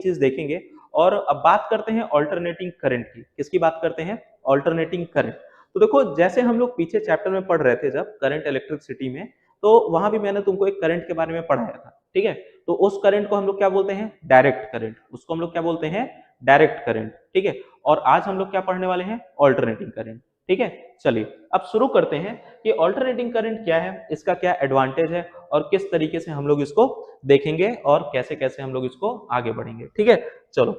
चीज देखेंगे। और अब बात करते हैं ऑल्टरनेटिंग करंट की। किसकी बात करते हैं? Alternating current. तो देखो, जैसे हम लोग पीछे चैप्टर में पढ़ रहे थे जब करंट इलेक्ट्रिसिटी में, तो वहां भी मैंने तुमको एक करंट के बारे में पढ़ाया था, ठीक है। तो उस करंट को हम लोग क्या बोलते हैं? Direct current. उसको हम लोग क्या बोलते हैं? डायरेक्ट करंट, ठीक है। और आज हम लोग क्या पढ़ने वाले हैं? ऑल्टरनेटिंग करंट, ठीक है। चलिए अब शुरू करते हैं कि ऑल्टरनेटिंग करंट क्या है, इसका क्या एडवांटेज है, और किस तरीके से हम लोग इसको देखेंगे, और कैसे कैसे हम लोग इसको आगे बढ़ेंगे, ठीक है। चलो,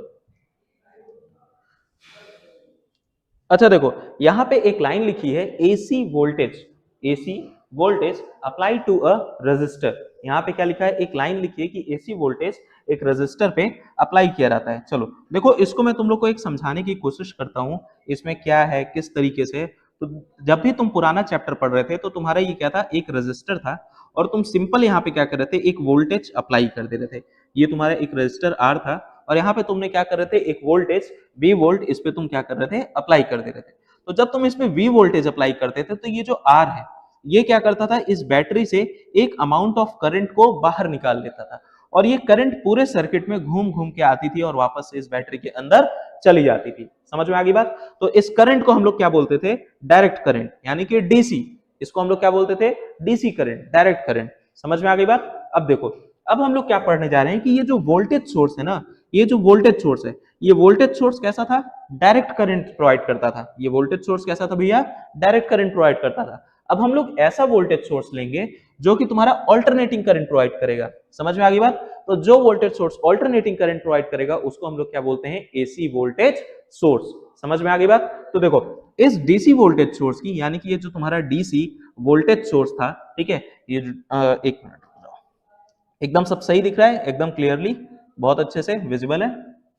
अच्छा देखो, यहां पे एक लाइन लिखी है, AC voltage, AC voltage apply to a resistor. यहां पे क्या लिखा है? एक लाइन लिखी है कि एसी वोल्टेज एक रेजिस्टर पे अप्लाई किया जाता है। चलो देखो, इसको मैं तुम लोग को एक समझाने की कोशिश करता हूं, इसमें क्या है, किस तरीके से। तो जब भी तुम पुराना चैप्टर पढ़ रहे थे तो तुम्हारा ये क्या था? एक रेजिस्टर था, और तुम सिंपल यहाँ पे क्या कर रहे थे? एक वोल्टेज अप्लाई कर दे रहे थे। ये तुम्हारा एक रेजिस्टर आर था, और यहाँ पे तुमने क्या कर रहे थे? एक वोल्टेज V वोल्ट इस पे तुम क्या कर रहे थे? अप्लाई कर दे रहे थे। तो जब तुम इसमें V वोल्टेज अप्लाई करते थे तो ये जो R है, ये क्या करता था? इस बैटरी से एक अमाउंट ऑफ करंट को बाहर निकाल लेता था, और ये करंट पूरे सर्किट में घूम घूम के आती थी और वापस से इस बैटरी के अंदर चली जाती थी। समझ में आ गई बात? तो इस करंट को हम लोग क्या बोलते थे? डायरेक्ट करंट, यानी कि डीसी। इसको हम लोग क्या बोलते थे? DC current, direct current. समझ में आ गई बात? अब देखो, अब हम लोग क्या पढ़ने जा रहे हैं कि ये जो वोल्टेज सोर्स है ना, ये जो वोल्टेज सोर्स है, ये वोल्टेज सोर्स कैसा था? डायरेक्ट करंट प्रोवाइड करता था। ये वोल्टेज सोर्स कैसा था भैया? डायरेक्ट करंट प्रोवाइड करता था। अब हम लोग ऐसा वोल्टेज सोर्स लेंगे जो कि तुम्हारा ऑल्टरनेटिंग करंट प्रोवाइड करेगा। समझ में आ गई बात? तो जो voltage source alternating current provide करेगा उसको हम लोग क्या बोलते हैं? AC voltage source. समझ में आ गई बात? तो देखो, इस डीसी वोल्टेज सोर्स की, यानी कि ये जो तुम्हारा डीसी वोल्टेज सोर्स था, ठीक है, ये एक मिनट, एकदम सब सही दिख रहा है? एकदम क्लियरली, बहुत अच्छे से विजिबल है।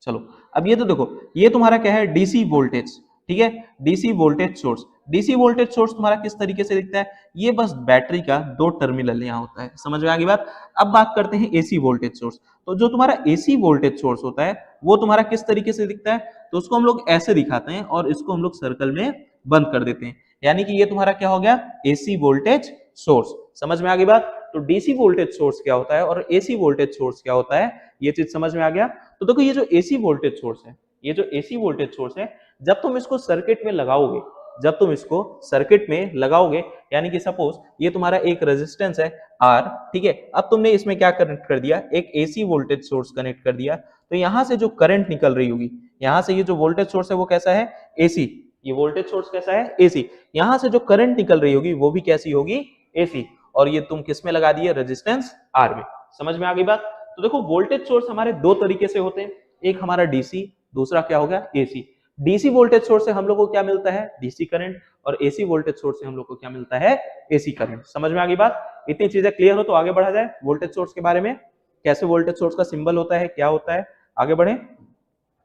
चलो, अब ये तो देखो, ये तुम्हारा क्या है? डीसी वोल्टेज, ठीक है, DC voltage source. DC voltage source तुम्हारा किस तरीके से दिखता है? ये बस बैटरी का दो टर्मिनल यहाँ होता है। समझ में आ गई बात? अब बात करते हैं एसी वोल्टेज सोर्स। तो जो तुम्हारा एसी वोल्टेज सोर्स होता है वो तुम्हारा किस तरीके से दिखता है? तो उसको हम लोग ऐसे दिखाते हैं, और इसको हम लोग सर्कल में बंद कर देते हैं, यानी कि ये तुम्हारा क्या हो गया? AC voltage source. समझ में आ गई बात? तो डीसी वोल्टेज सोर्स क्या होता है और एसी वोल्टेज सोर्स क्या होता है, ये चीज समझ में आ गया? तो देखो, ये जो एसी वोल्टेज सोर्स है, ये जो एसी वोल्टेज सोर्स है, जब तुम इसको सर्किट में लगाओगे, जब तुम इसको सर्किट में लगाओगे, यानी कि सपोज ये तुम्हारा एक रेजिस्टेंस है आर, ठीक है। अब तुमने इसमें क्या कनेक्ट कर दिया? एक एसी वोल्टेज सोर्स कनेक्ट कर दिया। तो यहां से जो करंट निकल रही होगी, यहां से ये जो वोल्टेज सोर्स है वो कैसा है? एसी। ये वोल्टेज सोर्स कैसा है? एसी। यहां से जो करंट निकल रही होगी वो भी कैसी होगी? एसी। और ये तुम किस में लगा दिए? रेजिस्टेंस आर में। समझ में आ गई बात? तो देखो, वोल्टेज सोर्स हमारे दो तरीके से होते हैं, एक हमारा डीसी, दूसरा क्या हो गया? एसी। डीसी वोल्टेज सोर्स से हम लोग को क्या मिलता है? DC current. और एसी वोल्टेज सोर्स से हम लोग को क्या मिलता है? AC current. समझ में आ गई बात? इतनी चीजें क्लियर हो तो आगे बढ़ा जाए वोल्टेज सोर्स के बारे में, कैसे वोल्टेज सोर्स का सिंबल होता है, क्या होता है, आगे बढ़े।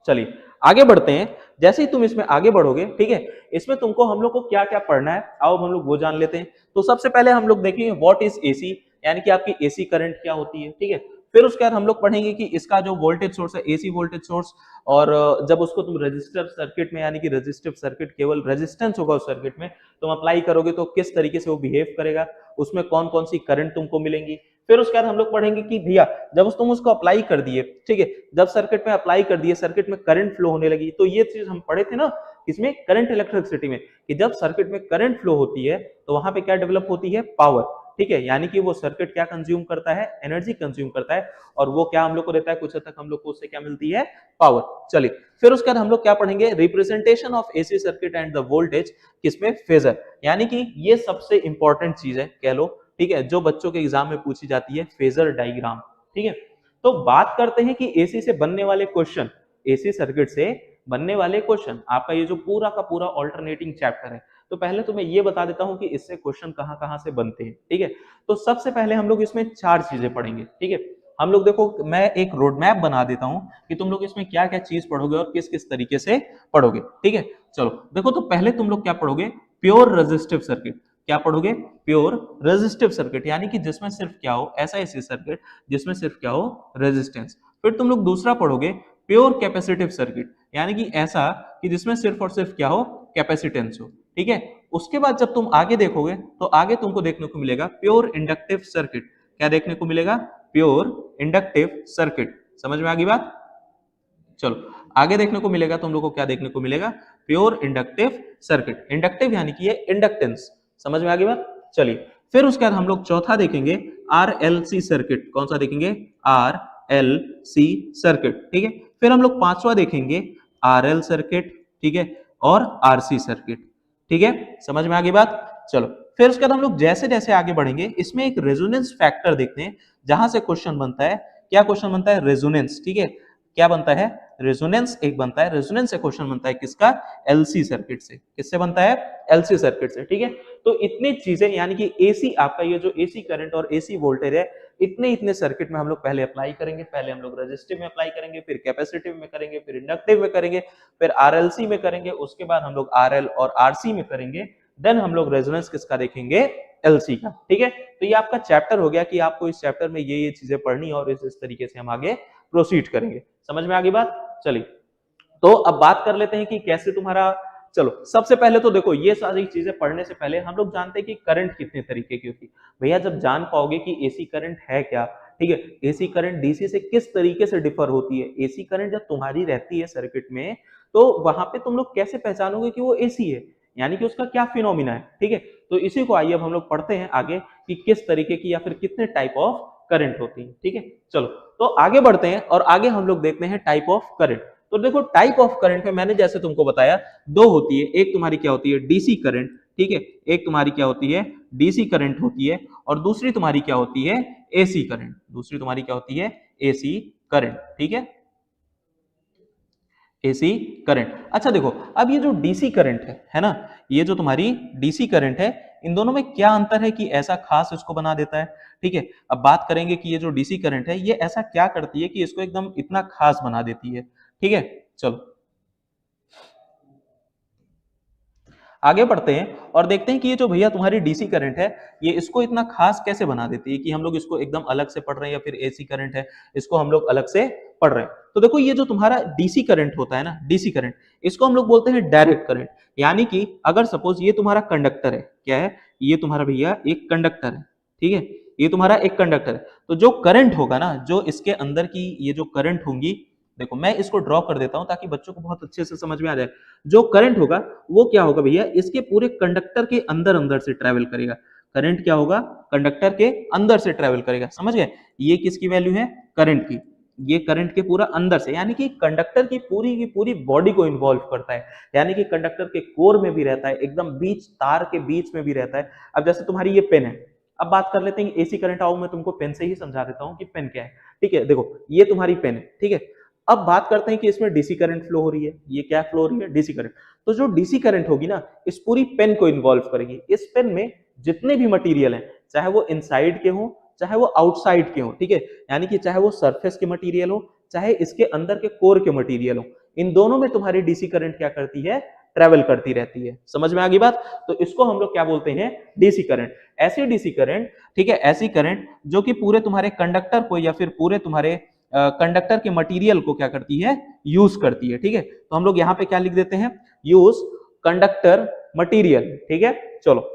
चलिए आगे बढ़ते हैं। जैसे ही तुम इसमें आगे बढ़ोगे, ठीक है, इसमें तुमको हम लोग को क्या क्या पढ़ना है, आओ हम लोग वो जान लेते हैं। तो सबसे पहले हम लोग देखेंगे व्हाट इज एसी, यानी कि आपकी एसी करंट क्या होती है, ठीक है। फिर उसके बाद हम लोग पढ़ेंगे कि इसका जो वोल्टेज सोर्स है, एसी वोल्टेज सोर्स, और जब उसको तुम रजिस्टर सर्किट में, यानी कि रजिस्टिव सर्किट, केवल रेजिस्टेंस होगा उस सर्किट में, तुम अप्लाई करोगे तो किस तरीके से वो बिहेव करेगा, उसमें कौन कौन सी करंट तुमको मिलेंगी। फिर उसके बाद हम लोग पढ़ेंगे कि भैया जब तुम उसको अप्लाई कर दिए, ठीक है, जब सर्किट में अप्लाई कर दिए, सर्किट में करंट फ्लो होने लगी, तो ये चीज हम पढ़े थे ना इसमें करंट इलेक्ट्रिसिटी में, कि जब सर्किट में करंट फ्लो होती है तो वहां पे क्या डेवलप होती है? पावर, ठीक है। यानी कि वो सर्किट क्या कंज्यूम करता है? एनर्जी कंज्यूम करता है, और वो क्या हम लोग को देता है? कुछ हद तक हम लोग को उससे क्या मिलती है? पावर। चलिए, फिर उसके बाद हम लोग क्या पढ़ेंगे? Representation of AC circuit and the voltage, किसमें? फेजर। यानी कि ये सबसे इंपॉर्टेंट चीज है, कह लो, ठीक है, जो बच्चों के एग्जाम में पूछी जाती है, फेजर डायग्राम, ठीक है। तो बात करते हैं कि एसी से बनने वाले क्वेश्चन, एसी सर्किट से बनने वाले क्वेश्चन, आपका ये जो पूरा का पूरा ऑल्टरनेटिंग चैप्टर है, तो पहले तो मैं ये बता देता हूं कि इससे क्वेश्चन कहां कहां से बनते हैं, ठीक है। तो सबसे पहले हम लोग इसमें चार चीजें पढ़ेंगे, ठीक है। हम लोग देखो, मैं एक रोड मैप बना देता हूं कि तुम लोग इसमें क्या क्या चीज पढ़ोगे और किस किस तरीके से पढ़ोगे, ठीक है। चलो देखो, तो पहले तुम लोग क्या पढ़ोगे? Pure resistive circuit. क्या पढ़ोगे? प्योर रेजिस्टिव सर्किट, यानी कि जिसमें सिर्फ क्या हो? ऐसा ऐसी सर्किट जिसमें सिर्फ क्या हो? रेजिस्टेंस। फिर तुम लोग दूसरा पढ़ोगे प्योर कैपेसिटिव सर्किट, यानी कि ऐसा कि जिसमें सिर्फ और सिर्फ क्या हो? कैपेसिटेंस हो, ठीक है। उसके बाद जब तुम आगे देखोगे तो आगे तुमको देखने को मिलेगा प्योर इंडक्टिव सर्किट। क्या देखने को मिलेगा? Pure inductive circuit. समझ में आ गई बात? चलो आगे देखने को मिलेगा तुम लोग को क्या देखने को मिलेगा, प्योर इंडक्टिव सर्किट। इंडक्टिव यानी कि ये इंडक्टेंस, समझ में आ गई बात। चलिए फिर उसके बाद हम लोग चौथा देखेंगे आरएलसी सर्किट। कौन सा देखेंगे, आरएलसी सर्किट, ठीक है। फिर हम लोग पांचवा देखेंगे आरएल सर्किट, ठीक है, और आरसी सर्किट, ठीक है, समझ में आ गई बात। चलो फिर उसके बाद हम लोग जैसे जैसे आगे बढ़ेंगे इसमें एक रेजोनेंस फैक्टर देखते हैं, जहां से क्वेश्चन बनता है। क्या क्वेश्चन बनता है, रेजोनेंस, ठीक है। क्या बनता है, रेजोनेंस एक बनता है, रेजोनेंस से क्वेश्चन बनता है किसका, एलसी सर्किट से। किससे बनता है, एलसी सर्किट से, ठीक है। तो इतनी चीजें यानी कि एसी, आपका ये जो एसी करंट और एसी वोल्टेज है, इतने इतने सर्किट में हम लोग पहले अप्लाई करेंगे। पहले हम लोग रेजिस्टिव में अप्लाई करेंगे, फिर कैपेसिटिव में करेंगे, फिर इंडक्टिव में करेंगे, फिर आरएलसी में करेंगे, उसके बाद हम लोग आरएल और आरसी में करेंगे। देन हम लोग रेजोनेंस किसका देखेंगे, एलसी का, ठीक है। तो ये आपका चैप्टर हो गया कि आपको इस चैप्टर में ये चीजें पढ़नी और इस तरीके से हम आगे प्रोसीड करेंगे। समझ में आ गई बात। चलिए तो अब बात कर लेते हैं कि कैसे तुम्हारा, चलो सबसे पहले तो देखो ये सारी चीजें पढ़ने से पहले हम लोग जानते हैं कि करंट कितने तरीके की होती है। भैया जब जान पाओगे कि एसी करंट है क्या, ठीक है, एसी करंट डीसी से किस तरीके से डिफर होती है, एसी करंट जब तुम्हारी रहती है सर्किट में तो वहां पे तुम लोग कैसे पहचानोगे कि वो एसी है, यानी कि उसका क्या फिनोमिना है, ठीक है। तो इसी को आइए अब हम लोग पढ़ते हैं आगे कि किस तरीके की या फिर कितने टाइप ऑफ करंट होती है, ठीक है। चलो तो आगे बढ़ते हैं और आगे हम लोग देखते हैं टाइप ऑफ करंट। तो देखो टाइप ऑफ करंट में मैंने जैसे तुमको बताया दो होती है, एक तुम्हारी क्या होती है, डीसी करंट, ठीक है, एक तुम्हारी क्या होती है, डीसी करंट होती है, और दूसरी तुम्हारी क्या होती है, एसी करंट। दूसरी तुम्हारी क्या होती है, एसी करंट, ठीक है, एसी करंट। अच्छा देखो अब ये जो डीसी करंट है ना, ये जो तुम्हारी डीसी करंट है, इन दोनों में क्या अंतर है कि ऐसा खास इसको बना देता है, ठीक है। अब बात करेंगे कि ये जो डीसी करंट है ये ऐसा क्या करती है कि इसको एकदम इतना खास बना देती है, ठीक है। चलो आगे बढ़ते हैं और देखते हैं कि ये जो भैया तुम्हारी डीसी करंट है ये इसको इतना खास कैसे बना देती है कि हम लोग इसको एकदम अलग से पढ़ रहे हैं, या फिर एसी करंट है इसको हम लोग अलग से पढ़ रहे हैं। तो देखो ये जो तुम्हारा डीसी करंट होता है ना, डीसी करंट, इसको हम लोग बोलते हैं डायरेक्ट करंट। यानी कि अगर सपोज ये तुम्हारा कंडक्टर है, क्या है, ये तुम्हारा भैया एक कंडक्टर है, ठीक है, ये तुम्हारा एक कंडक्टर है। तो जो करंट होगा ना, जो इसके अंदर की ये जो करंट होंगी, देखो मैं इसको ड्रॉ कर देता हूं ताकि बच्चों को बहुत अच्छे से समझ में आ जाए। जो करंट होगा वो क्या होगा भैया, इसके पूरे कंडक्टर के अंदर अंदर से ट्रेवल करेगा। करंट क्या होगा, कंडक्टर के अंदर से ट्रेवल करेगा, समझ गए। ये किसकी वैल्यू है, करंट की। ये करंट के पूरा अंदर से, यानी कि कंडक्टर की पूरी बॉडी को इन्वॉल्व करता है, यानी कि कंडक्टर के कोर में भी रहता है, एकदम बीच तार के बीच में भी रहता है। अब जैसे तुम्हारी ये पेन है, अब बात कर लेते हैं एसी करंट। आओ मैं तुमको पेन से ही समझा देता हूं कि पेन क्या है, ठीक है। देखो ये तुम्हारी पेन है, ठीक है। अब बात करते हैं कि इसमें डीसी करंट फ्लो हो रही है, ये क्या फ्लो हो रही है, डीसी करंट। तो जो डीसी करंट होगी ना, इस पूरी पेन को इन्वॉल्व करेगी। इस पेन में जितने भी मटेरियल हैं, चाहे वो इनसाइड के हो चाहे वो आउटसाइड के हो, ठीक है, यानी कि चाहे वो सरफेस के मटेरियल हो चाहे इसके अंदर के कोर के मटेरियल हो, इन दोनों में तुम्हारी डीसी करंट क्या करती है, ट्रेवल करती रहती है। समझ में आ गई बात। तो इसको हम लोग क्या बोलते हैं, डीसी करंट। ऐसी डीसी करंट, ठीक है, ऐसी करंट जो कि पूरे तुम्हारे कंडक्टर को या फिर पूरे तुम्हारे कंडक्टर के मटेरियल को क्या करती है, यूज करती है, ठीक है। तो हम लोग यहाँ पे क्या लिख देते हैं, यूज कंडक्टर मटेरियल, ठीक है। चलो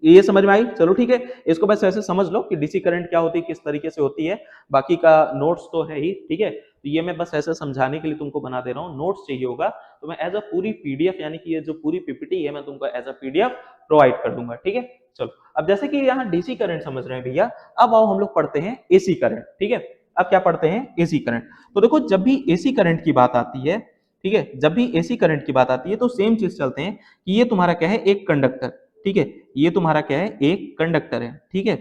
ये समझ में आई, चलो ठीक है। इसको बस ऐसे समझ लो कि डीसी करंट क्या होती है, किस तरीके से होती है। बाकी का नोट्स तो है ही, ठीक है। तो ये मैं बस ऐसे समझाने के लिए तुमको बना दे रहा हूँ। नोट्स चाहिए होगा तो मैं एज अ पूरी पीडीएफ, यानी कि ये जो पूरी पीपीटी है मैं तुमको एज अ पीडीएफ प्रोवाइड कर दूंगा, ठीक है। चलो अब जैसे कि यहाँ डीसी करंट समझ रहे हैं भैया, अब आओ हम लोग पढ़ते हैं एसी करंट, ठीक है। अब क्या पढ़ते हैं, एसी करंट। तो देखो जब भी एसी करंट की बात आती है, ठीक है, जब भी एसी करंट की बात आती है तो सेम चीज चलते हैं कि ये तुम्हारा क्या है, एक कंडक्टर, ठीक है, ये तुम्हारा क्या है, एक कंडक्टर है, ठीक है।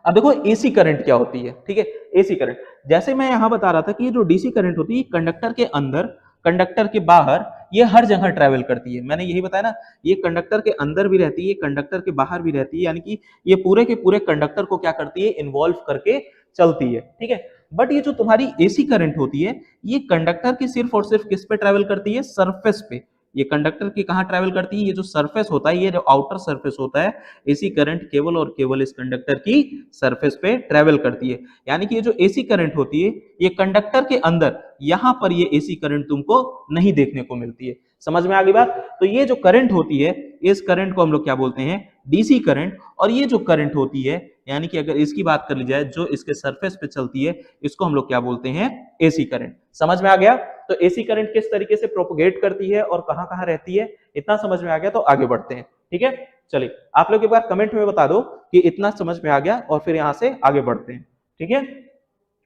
अब देखो एसी करंट क्या होती है, ठीक है। एसी करंट जैसे मैं यहां बता रहा था कि ये जो डीसी करंट होती है कंडक्टर के अंदर, कंडक्टर के बाहर, ये हर जगह ट्रेवल करती है। मैंने यही बताया ना, ये कंडक्टर के अंदर भी रहती है, कंडक्टर के बाहर भी रहती है, यानी कि ये पूरे के पूरे कंडक्टर को क्या करती है, इन्वॉल्व करके चलती है, ठीक है। बट ये जो तुम्हारी एसी करंट होती है ये कंडक्टर की सिर्फ और सिर्फ किस पे ट्रेवल करती है, सरफेस पे, ये कंडक्टर की कहाँ ट्रेवल करती है, ये जो सरफेस होता है, ये जो आउटर सरफेस होता है, एसी करंट केवल और केवल इस कंडक्टर की सरफेस पे ट्रेवल करती है। यानी कि ये जो एसी करंट होती है, ये कंडक्टर के अंदर यहां पर ये एसी करंट तुमको नहीं देखने को मिलती है। समझ में आ गई बात? तो ये जो करंट होती है, इस करंट को हम लोग क्या बोलते हैं, डीसी करंट। और ये जो करंट होती है, यानी कि अगर इसकी बात कर ली जाए, जो इसके सरफेस पे चलती है, इसको हम लोग क्या बोलते हैं, एसी करंट। समझ में आ गया? तो एसी करंट किस तरीके से प्रोपोगेट करती है और कहां कहां रहती है, इतना समझ में आ गया। तो आगे बढ़ते हैं, ठीक है। चलिए आप लोग एक बार कमेंट में बता दो कि इतना समझ में आ गया, और फिर यहां से आगे बढ़ते हैं, ठीक है।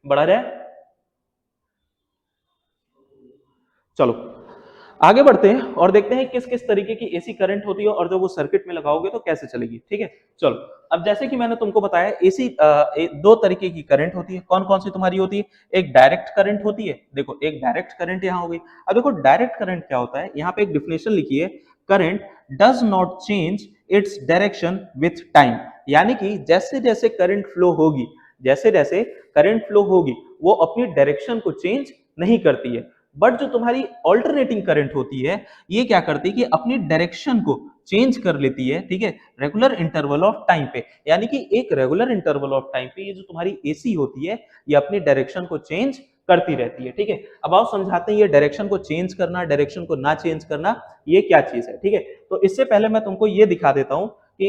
बढ़ा रहे, चलो आगे बढ़ते हैं और देखते हैं किस किस तरीके की एसी करंट होती है, और जब वो सर्किट में लगाओगे तो कैसे चलेगी, ठीक है। चलो अब जैसे कि मैंने तुमको बताया, एसी दो तरीके की करंट होती है। कौन कौन सी तुम्हारी होती है? एक डायरेक्ट करंट होती है, देखो एक डायरेक्ट करंट यहाँ हो गई। अब देखो डायरेक्ट करंट क्या होता है, यहाँ पे एक डिफिनेशन लिखी है, current does not change its direction with time. यानी कि जैसे जैसे करंट फ्लो होगी, जैसे जैसे करंट फ्लो होगी, वो अपनी डायरेक्शन को चेंज नहीं करती है। बट जो तुम्हारी ऑल्टरनेटिंग करंट होती है, ये क्या करती है कि अपनी डायरेक्शन को चेंज कर लेती है, ठीक है, रेगुलर इंटरवल ऑफ टाइम पे। यानी कि एक रेगुलर इंटरवल ऑफ टाइम पे ये जो तुम्हारी एसी होती है, ये अपनी डायरेक्शन को चेंज करती रहती है, ठीक है। अब आओ समझाते हैं ये डायरेक्शन को चेंज करना, डायरेक्शन को ना चेंज करना, ये क्या चीज है, ठीक है। तो इससे पहले मैं तुमको ये दिखा देता हूं कि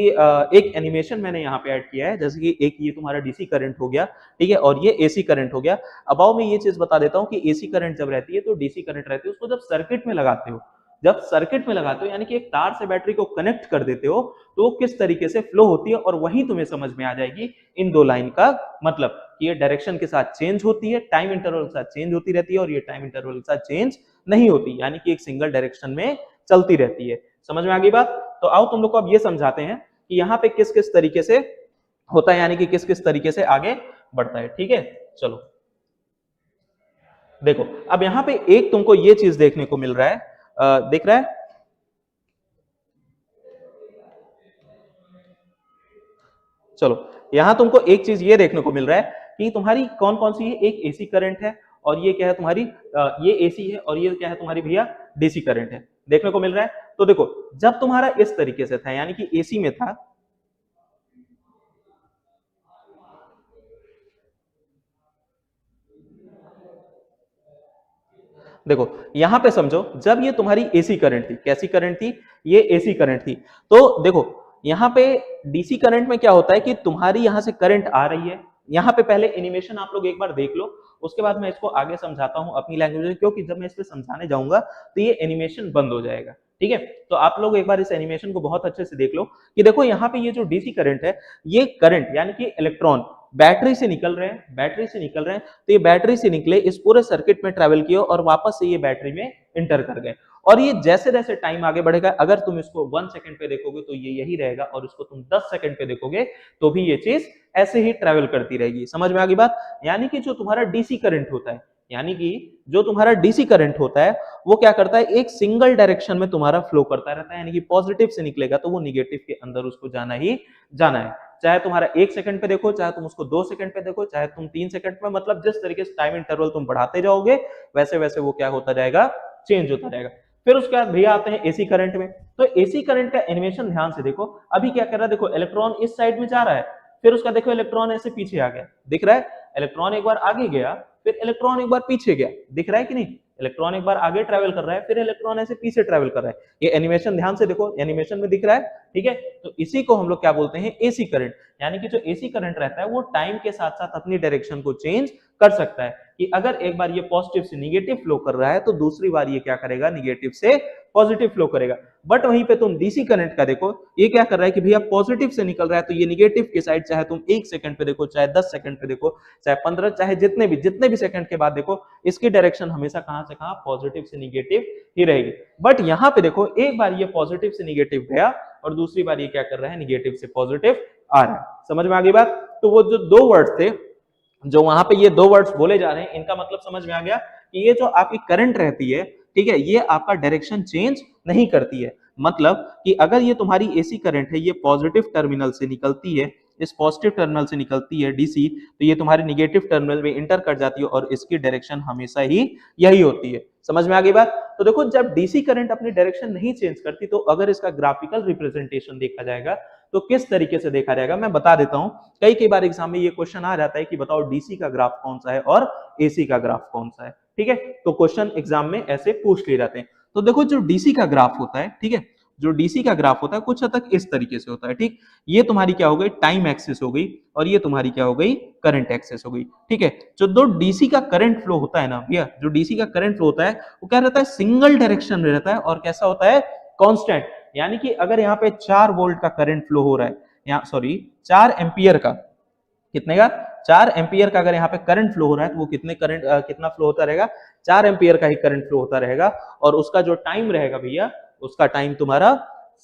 एक एनिमेशन मैंने यहाँ पे ऐड किया है। जैसे कि एक ये तुम्हारा डीसी करंट हो गया, ठीक है, और ये एसी करंट हो गया। अब आओ मैं ये चीज बता देता हूँ कि एसी करंट जब रहती है तो डीसी करंट रहती है, उसको जब सर्किट में लगाते हो, जब सर्किट में लगाते हो, यानी कि एक तार से बैटरी को कनेक्ट कर देते हो, तो वो किस तरीके से फ्लो होती है, और वही तुम्हें समझ में आ जाएगी इन दो लाइन का मतलब, कि ये डायरेक्शन के साथ चेंज होती है, टाइम इंटरवल के साथ चेंज होती रहती है, और ये टाइम इंटरवल के साथ चेंज नहीं होती, यानी कि एक सिंगल डायरेक्शन में चलती रहती है। समझ में आ गई बात? तो आओ तुम लोग को अब ये समझाते हैं कि यहाँ पे किस किस तरीके से होता है, यानी कि किस किस तरीके से आगे बढ़ता है, ठीक है। चलो देखो अब यहाँ पे एक तुमको ये चीज देखने को मिल रहा है, दिख रहा है? चलो यहां तुमको एक चीज ये देखने को मिल रहा है कि तुम्हारी कौन कौन सी है, एक एसी करंट है, और ये क्या है तुम्हारी, ये एसी है, और ये क्या है तुम्हारी भैया, डीसी करंट है, देखने को मिल रहा है। तो देखो जब तुम्हारा इस तरीके से था, यानी कि एसी में था, देखो यहां पे समझो, जब ये तुम्हारी एसी करंट थी, कैसी करंट थी, ये एसी करंट थी। तो देखो यहां पे डीसी करंट में क्या होता है कि तुम्हारी यहां से करंट आ रही है। यहां पे पहले एनिमेशन आप लोग एक बार देख लो, उसके बाद मैं इसको आगे समझाता हूं अपनी लैंग्वेज में, क्योंकि जब मैं इस पे समझाने जाऊंगा तो ये एनिमेशन बंद हो जाएगा, ठीक है। तो आप लोग एक बार इस एनिमेशन को बहुत अच्छे से देख लो कि देखो यहाँ पे ये जो डीसी करंट है, ये करंट यानी कि इलेक्ट्रॉन बैटरी से निकल रहे हैं, बैटरी से निकल रहे हैं, तो ये बैटरी से निकले, इस पूरे सर्किट में ट्रेवल किए, और वापस से ये बैटरी में इंटर कर गए। और ये जैसे जैसे टाइम आगे बढ़ेगा, अगर तुम इसको 1 सेकंड पे देखोगे तो ये यही रहेगा, और इसको तुम 10 सेकंड पे देखोगे तो भी ये चीज ऐसे ही ट्रेवल करती रहेगी। समझ में आ गई बात? यानी कि जो तुम्हारा डीसी करंट होता है, यानी कि जो तुम्हारा डीसी करंट होता है, वो क्या करता है, एक सिंगल डायरेक्शन में तुम्हारा फ्लो करता रहता है। यानी कि पॉजिटिव से निकलेगा तो वो निगेटिव के अंदर उसको जाना ही जाना है। चाहे तुम्हारा 1 सेकंड पे देखो, चाहे तुम उसको 2 सेकंड पे देखो, चाहे तुम 3 सेकंड में, मतलब जिस तरीके से टाइम इंटरवल तुम बढ़ाते जाओगे, वैसे वैसे वो क्या होता जाएगा, चेंज होता जाएगा। फिर उसके बाद भैया आते हैं एसी करंट में। तो एसी करंट का एनिमेशन ध्यान से देखो, अभी क्या कर रहा है, देखो इलेक्ट्रॉन इस साइड में जा रहा है, फिर उसका देखो इलेक्ट्रॉन ऐसे पीछे आ गया, दिख रहा है, इलेक्ट्रॉन एक बार आगे गया, फिर इलेक्ट्रॉन एक बार पीछे गया, दिख रहा है कि नहीं, इलेक्ट्रॉन एक बार आगे ट्रेवल कर रहा है, फिर इलेक्ट्रॉन ऐसे पीछे ट्रेवल कर रहा है। ये एनिमेशन ध्यान से देखो, एनिमेशन में दिख रहा है, ठीक है। तो इसी को हम लोग क्या बोलते हैं, एसी करंट। यानी कि जो एसी करंट रहता है वो टाइम के साथ साथ अपनी डायरेक्शन को चेंज कर सकता है, कि अगर एक बार ये पॉजिटिव से निगेटिव फ्लो कर रहा है तो दूसरी बार ये क्या करेगा, निगेटिव से पॉजिटिव फ्लो करेगा। बट वहीं पे तुम डीसी करंट का देखो, ये क्या कर रहा है कि भैया पॉजिटिव से निकल रहा है तो ये निगेटिव की साइड, चाहे तुम 1 सेकंड पे देखो, चाहे 10 सेकंड पे देखो, चाहे 15, चाहे जितने भी सेकंड के बाद देखो, इसकी डायरेक्शन हमेशा कहां से कहां, पॉजिटिव से निगेटिव ही रहेगी। बट यहाँ पे देखो, एक बार ये पॉजिटिव से निगेटिव गया, और दूसरी बार ये क्या कर रहा है, निगेटिव से पॉजिटिव आ रहा है। समझ में आ गई बात? तो वो जो दो वर्ड्स थे, जो वहां पे ये दो वर्ड्स बोले जा रहे हैं, इनका मतलब समझ में आ गया कि ये जो आपकी करंट रहती है, ठीक है, ये आपका डायरेक्शन चेंज नहीं करती है। मतलब कि अगर ये तुम्हारी एसी करंट है, ये पॉजिटिव टर्मिनल से निकलती है, इस पॉजिटिव टर्मिनल से निकलती है डीसी, तो ये तुम्हारी निगेटिव टर्मिनल में इंटर कर जाती है, और इसकी डायरेक्शन हमेशा ही यही होती है। समझ में आ गई बात? तो देखो जब डीसी करंट अपनी डायरेक्शन नहीं चेंज करती तो अगर इसका ग्राफिकल रिप्रेजेंटेशन देखा जाएगा तो किस तरीके से देखा जाएगा मैं बता देता हूं। कई बार एग्जाम में ये क्वेश्चन आ जाता है कि बताओ डीसी का ग्राफ कौन सा है और एसी का ग्राफ कौन सा है, ठीक है। तो क्वेश्चन एग्जाम में ऐसे पूछ लिए जाते हैं। तो देखो जो डीसी का ग्राफ होता है, ठीक है, जो डीसी का ग्राफ होता है कुछ हद तक इस तरीके से होता है, ठीक। ये तुम्हारी क्या हो गई, टाइम एक्सिस हो गई, और ये तुम्हारी क्या हो गई, करंट एक्सिस हो गई, ठीक है। जो दो डीसी का करंट फ्लो होता है ना भैया, जो डीसी का करंट फ्लो होता है वो क्या रहता है, सिंगल डायरेक्शन में रहता है और कैसा होता है, कांस्टेंट। यानी कि अगर यहाँ पे 4 वोल्ट का करंट फ्लो हो रहा है, यहाँ सॉरी 4 एम्पियर का, कितने का, 4 एम्पियर का अगर यहाँ पे करंट फ्लो हो रहा है तो वो कितना फ्लो होता रहेगा, 4 एम्पियर का ही करंट फ्लो होता रहेगा। और उसका जो टाइम रहेगा भैया, उसका टाइम तुम्हारा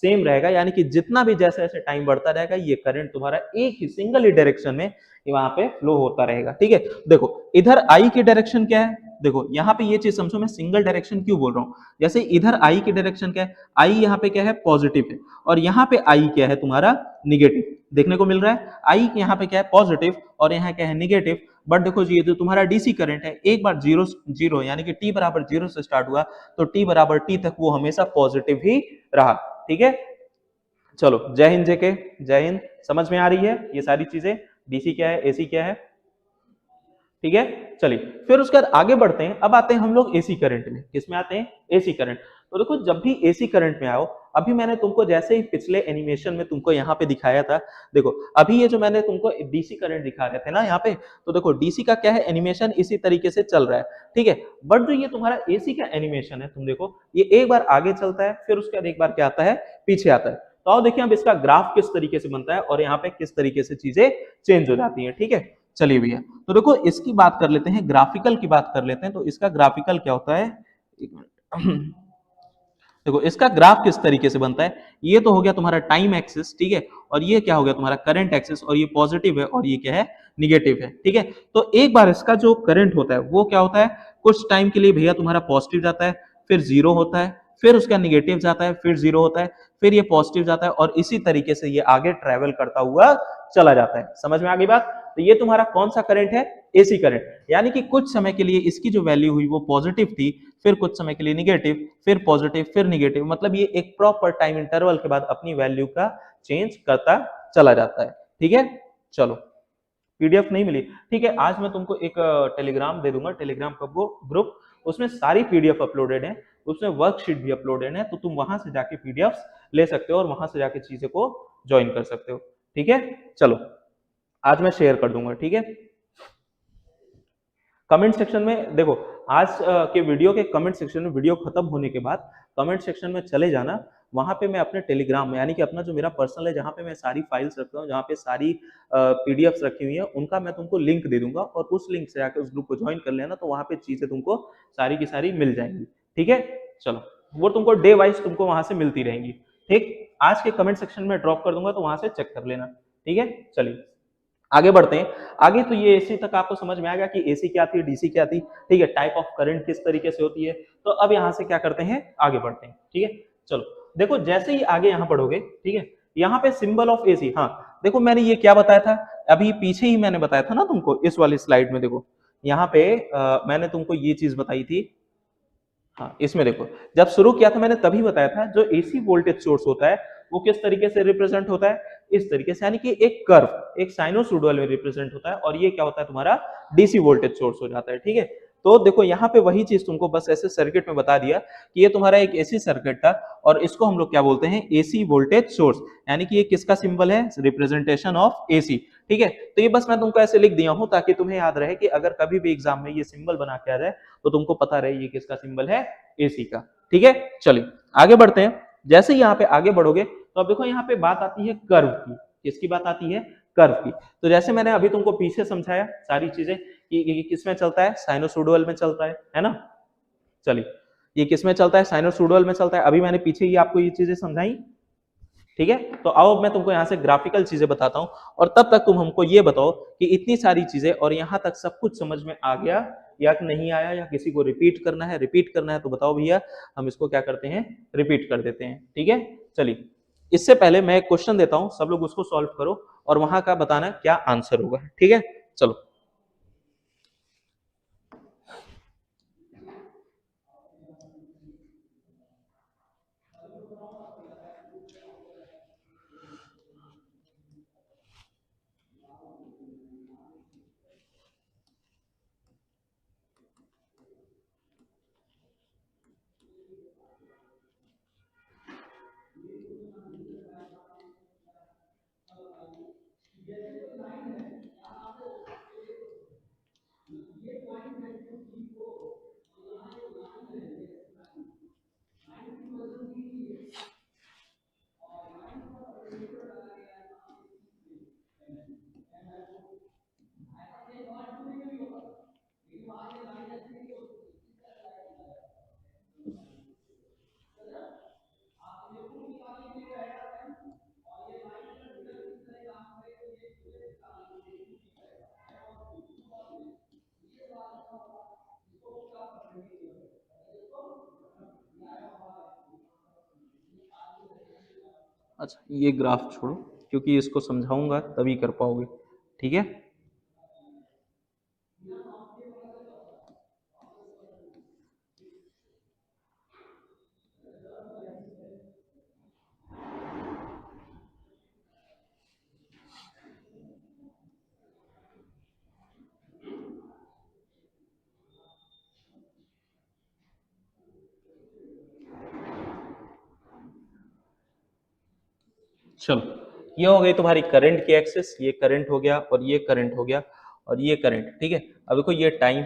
सेम रहेगा, यानी कि जितना भी जैसे जैसे टाइम बढ़ता रहेगा ये करंट तुम्हारा एक ही सिंगल ही डायरेक्शन में वहां पे फ्लो होता रहेगा, ठीक है। देखो इधर आई की डायरेक्शन क्या है, देखो यहाँ पे ये चीज समझो मैं सिंगल डायरेक्शन क्यों बोल रहा हूँ। जैसे इधर आई की डायरेक्शन क्या है, आई यहाँ पे क्या है, पॉजिटिव है, और यहाँ पे आई क्या है तुम्हारा, निगेटिव देखने को मिल रहा है। आई यहाँ पे क्या है, पॉजिटिव, और यहाँ क्या है, निगेटिव। बट देखो जी, ये जो तुम्हारा डीसी करंट है एक बार जीरो जीरो यानी कि टी बराबर जीरो से स्टार्ट हुआ तो टी बराबर टी तक वो हमेशा पॉजिटिव ही रहा, ठीक है। चलो जय हिंद जेके, जय हिंद। समझ में आ रही है ये सारी चीजें, डीसी क्या है, एसी क्या है, ठीक है। चलिए फिर उसके बाद आगे बढ़ते हैं। अब आते हैं हम लोग एसी करंट में, किसमें आते हैं, एसी करंट। तो देखो जब भी एसी करंट में आओ, अभी मैंने तुमको जैसे ही पिछले एनिमेशन में तुमको यहाँ पे दिखाया था, देखो अभी ये जो मैंने तुमको डीसी करंट दिखा रहे थे ना यहाँ पे, तो देखो डीसी का क्या है, एनिमेशन इसी तरीके से चल रहा है, ठीक है। बट जो ये तुम्हारा एसी का एनिमेशन है, तुम देखो ये एक बार आगे चलता है, फिर उसके बाद एक बार क्या आता है, पीछे आता है। तो आओ देखिए अब इसका ग्राफ किस तरीके से बनता है और यहाँ पे किस तरीके से चीजें चेंज हो जाती है, ठीक है। चलिए भैया तो देखो इसकी बात कर लेते हैं, ग्राफिकल की बात कर लेते हैं। तो इसका ग्राफिकल क्या होता है, एक मिनट देखो इसका ग्राफ किस तरीके से बनता है, ये तो हो गया तुम्हारा टाइम एक्सिस, ठीक है, और ये क्या हो गया तुम्हारा करंट एक्सिस, और ये पॉजिटिव है और ये क्या है, निगेटिव है, ठीक है। तो एक बार इसका जो करंट होता है वो क्या होता है, कुछ टाइम के लिए भैया तुम्हारा पॉजिटिव जाता है, फिर जीरो होता है, फिर उसका निगेटिव जाता है, फिर जीरो होता है, फिर ये पॉजिटिव जाता है, और इसी तरीके से ये आगे ट्रेवल करता हुआ चला जाता है। समझ में आ गई बात। तो ये तुम्हारा कौन सा करंट है, एसी करंट। यानी कि कुछ समय के लिए इसकी जो वैल्यू हुई वो पॉजिटिव थी, फिर कुछ समय के लिए निगेटिव, फिर पॉजिटिव, फिर निगेटिव, मतलब ये एक प्रॉपर टाइम इंटरवल के बाद अपनी वैल्यू का चेंज करता चला जाता है, ठीक है। चलो पीडीएफ नहीं मिली, ठीक है, आज मैं तुमको एक टेलीग्राम दे दूंगा, टेलीग्राम का वो ग्रुप, उसमें सारी पीडीएफ अपलोडेड है, उसमें वर्कशीट भी अपलोडेड है, तो तुम वहां से जाके पीडीएफ ले सकते हो और वहां से जाके चीजें को ज्वाइन कर सकते हो, ठीक है। चलो आज मैं शेयर कर दूंगा, ठीक है। कमेंट सेक्शन में देखो, आज के वीडियो के कमेंट सेक्शन में, वीडियो खत्म होने के बाद कमेंट सेक्शन में चले जाना, वहां पे मैं अपने टेलीग्राम में, यानी कि अपना जो मेरा पर्सनल है जहां पे मैं सारी फाइल्स रखता हूँ, जहां पे सारी पीडीएफ्स रखी हुई है, उनका मैं तुमको लिंक दे दूंगा, और उस लिंक से जाकर उस ग्रुप को ज्वाइन कर लेना, तो वहां पे चीजें तुमको सारी की सारी मिल जाएंगी, ठीक है। चलो वो तुमको डे वाइज तुमको वहां से मिलती रहेंगी, ठीक। आज के कमेंट सेक्शन में ड्रॉप कर दूंगा, तो वहां से चेक कर लेना, ठीक है। चलिए आगे बढ़ते हैं। आगे तो ये एसी तक आपको समझ में आ गया कि एसी क्या थी, डीसी क्या थी, ठीक है, टाइप ऑफ करंट किस तरीके से होती है। तो अब यहाँ से क्या करते हैं, आगे बढ़ते हैं, ठीक है। चलो देखो जैसे ही आगे यहाँ बढ़ोगे, ठीक है, यहाँ पे सिंबल ऑफ एसी, हाँ देखो मैंने ये क्या बताया था, अभी पीछे ही मैंने बताया था ना तुमको, इस वाली स्लाइड में देखो, यहाँ पे मैंने तुमको ये चीज बताई थी, हाँ इसमें देखो, जब शुरू किया था मैंने तभी बताया था, जो एसी वोल्टेज सोर्स होता है वो किस तरीके से रिप्रेजेंट होता है, इस तरीके से, यानी कि एक कर्व, एक साइनोसॉइडल में रिप्रेजेंट होता है, और ये क्या होता है तुम्हारा डीसी वोल्टेज सोर्स हो जाता है, ठीक है। तो देखो यहाँ पे वही चीज तुमको बस ऐसे सर्किट में बता दिया कि ये तुम्हारा एक एसी सर्किट था, और इसको हम लोग क्या बोलते हैं, एसी वोल्टेज सोर्स, यानी कि ये किसका सिंबल है, रिप्रेजेंटेशन ऑफ एसी, ठीक है। तो ये बस मैं तुमको ऐसे लिख दिया हूं ताकि तुम्हें याद रहे कि अगर कभी भी एग्जाम में ये सिंबल बना के आ जाए तो तुमको पता रहे ये किसका सिंबल है, एसी का, ठीक है। चलिए आगे बढ़ते हैं। जैसे ही यहाँ पे आगे बढ़ोगे तो अब देखो यहाँ पे बात आती है कर्व की, किसकी बात आती है, कर्व की। तो जैसे मैंने अभी तुमको पीछे समझाया सारी चीजें कि किसमें चलता है, साइनोसॉइडल में चलता है ना। चलिए ये किसमें चलता है, साइनोसॉइडल में चलता है, अभी मैंने पीछे ही आपको ये चीजें समझाई, ठीक है। तो आओ मैं तुमको यहाँ से ग्राफिकल चीजें बताता हूँ, और तब तक तुम हमको ये बताओ कि इतनी सारी चीजें और यहाँ तक सब कुछ समझ में आ गया या नहीं आया, या किसी को रिपीट करना है, रिपीट करना है तो बताओ भैया, हम इसको क्या करते हैं, रिपीट कर देते हैं, ठीक है। चलिए इससे पहले मैं एक क्वेश्चन देता हूँ, सब लोग उसको सॉल्व करो और वहां का बताना क्या आंसर होगा, ठीक है। चलो अच्छा ये ग्राफ छोड़ो, क्योंकि इसको समझाऊंगा तभी कर पाओगे, ठीक है। चलो ये हो गई तुम्हारी करंट की एक्सेस, ये करंट हो गया और ये करंट हो गया और ये करंट, ठीक है। अब देखो ये टाइम,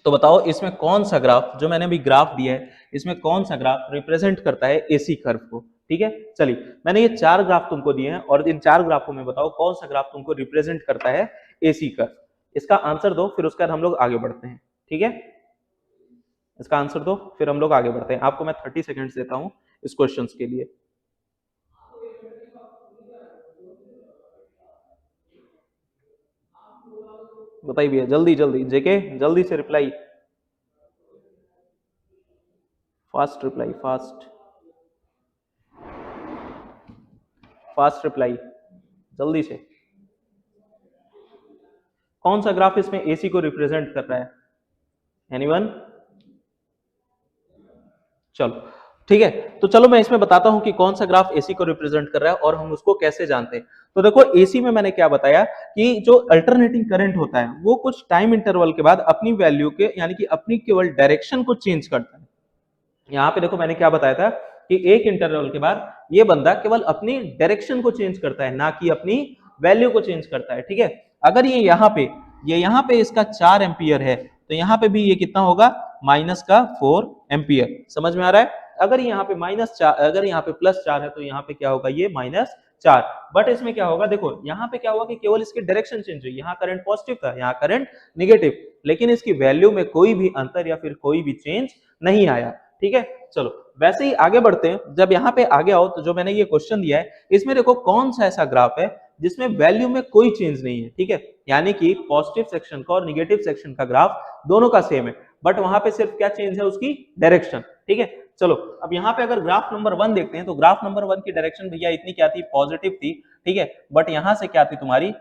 तो बताओ इसमें कौन सा ग्राफ, जो मैंने अभी ग्राफ दिया है, इसमें कौन सा ग्राफ रिप्रेजेंट करता है एसी कर्व को, ठीक है। चलिए मैंने ये 4 ग्राफ तुमको दिए हैं और इन 4 ग्राफों में बताओ कौन सा ग्राफ तुमको रिप्रेजेंट करता है एसी कर्व। इसका आंसर दो, फिर उसके बाद हम लोग आगे बढ़ते हैं, ठीक है। इसका आंसर दो फिर हम लोग आगे बढ़ते हैं। आपको मैं 30 सेकेंड्स देता हूं इस क्वेश्चन के लिए। बताइए भैया, जल्दी जल्दी, जेके जल्दी से reply, fast reply, fast fast reply, जल्दी से। कौन सा ग्राफ इसमें एसी को रिप्रेजेंट कर रहा है? एनीवन? चलो ठीक है, तो चलो मैं इसमें बताता हूं कि कौन सा ग्राफ एसी को रिप्रेजेंट कर रहा है और हम उसको कैसे जानते हैं। तो देखो एसी में मैंने क्या बताया कि जो अल्टरनेटिंग करंट होता है वो कुछ टाइम इंटरवल के बाद अपनी वैल्यू के यानी कि अपनी केवल डायरेक्शन को चेंज करता है। यहाँ पे देखो मैंने क्या बताया था कि एक इंटरवल के बाद ये बंदा केवल अपनी डायरेक्शन को चेंज करता है, ना कि अपनी वैल्यू को चेंज करता है, ठीक है। अगर ये यहाँ पे इसका 4 एम्पियर है, तो यहाँ पे भी ये कितना होगा, माइनस का 4 एम्पियर। समझ में आ रहा है? अगर यहाँ पे -4, अगर यहाँ पे +4 है, तो यहाँ पे क्या होगा, ये -4। बट इसमें क्या होगा, देखो यहाँ पे क्या होगा कि केवल इसकी डायरेक्शन चेंज हुई, यहाँ करंट पॉजिटिव था, यहाँ करंट निगेटिव, लेकिन इसकी वैल्यू में कोई भी अंतर या फिर कोई भी चेंज नहीं आया, ठीक है। चलो वैसे ही आगे बढ़ते हैं। जब यहाँ पे आगे आओ तो जो मैंने ये क्वेश्चन दिया है इसमें देखो कौन सा ऐसा ग्राफ है जिसमें वैल्यू में कोई चेंज नहीं है, ठीक है। यानी कि पॉजिटिव सेक्शन का और निगेटिव सेक्शन का ग्राफ दोनों का सेम है, बट वहां पे सिर्फ क्या चेंज है, उसकी डायरेक्शन, ठीक है। चलो अब यहाँ पे अगर ग्राफ नंबर 1 देखते हैं तो ग्राफ नंबर 1 की डायरेक्शन भैया इतनी क्या थी, पॉजिटिव थी, ठीक है। बट यहाँ से क्या थी तुम्हारी,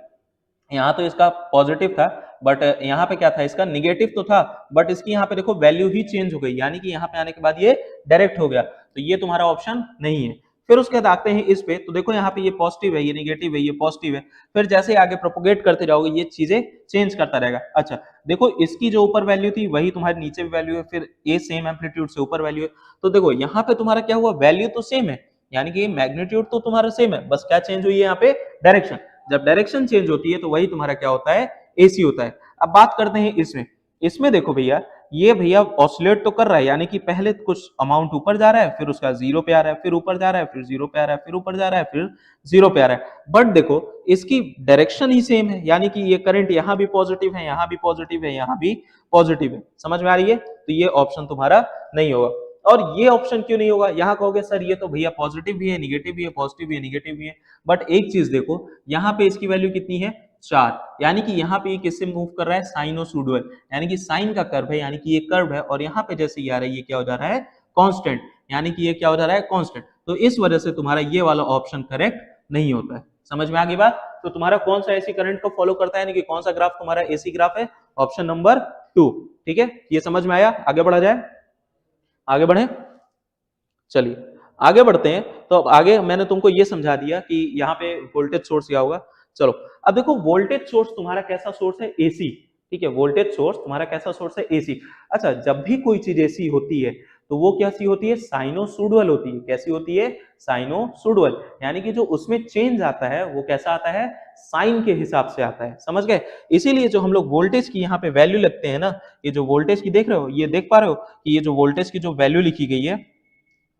यहाँ तो इसका पॉजिटिव था, बट यहाँ पे क्या था, इसका निगेटिव तो था, बट इसकी यहाँ पे देखो वैल्यू ही चेंज हो गई, यानी कि यहाँ पे आने के बाद ये डायरेक्ट हो गया, तो ये तुम्हारा ऑप्शन नहीं है। फिर उसके बाद आते हैं इस पे, तो देखो यहाँ पे ये पॉजिटिव है, ये निगेटिव है, ये पॉजिटिव है, फिर जैसे आगे प्रोपोगेट करते जाओगे ये चीजें चेंज करता रहेगा। अच्छा देखो इसकी जो ऊपर वैल्यू थी वही तुम्हारी नीचे भी वैल्यू है, फिर ए सेम एम्पलीट्यूड से ऊपर वैल्यू है, तो देखो यहाँ पे तुम्हारा क्या हुआ, वैल्यू तो सेम है, यानी कि मैग्नीट्यूड तो तुम्हारा सेम है, बस क्या चेंज हुई है यहाँ पे, डायरेक्शन। जब डायरेक्शन चेंज होती है तो वही तुम्हारा क्या होता है, एसी होता है। अब बात करते हैं इसमें, इसमें देखो भैया ये भैया ऑसिलेट तो कर रहा है, यानी कि पहले कुछ अमाउंट ऊपर जा रहा है, फिर उसका 0 पे आ रहा है, फिर ऊपर जा रहा है, फिर 0 पे आ रहा है, फिर ऊपर जा रहा है, फिर 0 पे आ रहा है। बट देखो इसकी डायरेक्शन ही सेम है, यानी कि ये करंट यहाँ भी पॉजिटिव है, यहाँ भी पॉजिटिव है, यहाँ भी पॉजिटिव है। समझ में आ रही है? तो ये ऑप्शन तुम्हारा नहीं होगा। और ये ऑप्शन क्यों नहीं होगा, यहाँ कहोगे सर ये तो भैया पॉजिटिव भी है, निगेटिव भी है, पॉजिटिव भी है, निगेटिव भी है, बट एक चीज देखो यहाँ पे इसकी वैल्यू कितनी है, 4, यानी कि यहाँ पे ये किससे मूव कर रहा है, साइनोसॉइडल, यानी कि साइन का कर्व है, यानी कि ये कर्व है, और यहाँ पे जैसे ये आ रहा है ये क्या हो जा रहा है, कांस्टेंट, यानी कि ये क्या हो जा रहा है, कांस्टेंट। तो इस वजह से तुम्हारा ये वाला ऑप्शन करेक्ट नहीं होता है। समझ में आ गई बात? तो तुम्हारा कौन सा एसी करंट को फॉलो करता है, यानी कि कौन सा ग्राफ तुम्हारा एसी ग्राफ है, ऑप्शन नंबर 2, ठीक है। ये समझ में आया? आगे बढ़ा जाए, आगे बढ़े, चलिए आगे बढ़ते हैं। तो अब आगे मैंने तुमको ये समझा दिया कि यहाँ पे वोल्टेज सोर्स क्या होगा। चलो अब देखो वोल्टेज सोर्स तुम्हारा कैसा सोर्स है, एसी, ठीक है। वोल्टेज सोर्स तुम्हारा कैसा सोर्स है, एसी। अच्छा जब भी कोई चीज एसी होती है तो वो कैसी होती है, साइनोसॉइडल होती है। कैसी होती है, साइनोसॉइडल, यानी कि जो उसमें चेंज आता है वो कैसा आता है, साइन के हिसाब से आता है। समझ गए? इसीलिए जो हम लोग वोल्टेज की यहाँ पे वैल्यू लगते हैं ना, ये जो वोल्टेज की देख रहे हो, ये देख पा रहे हो कि ये जो वोल्टेज की जो वैल्यू लिखी गई है,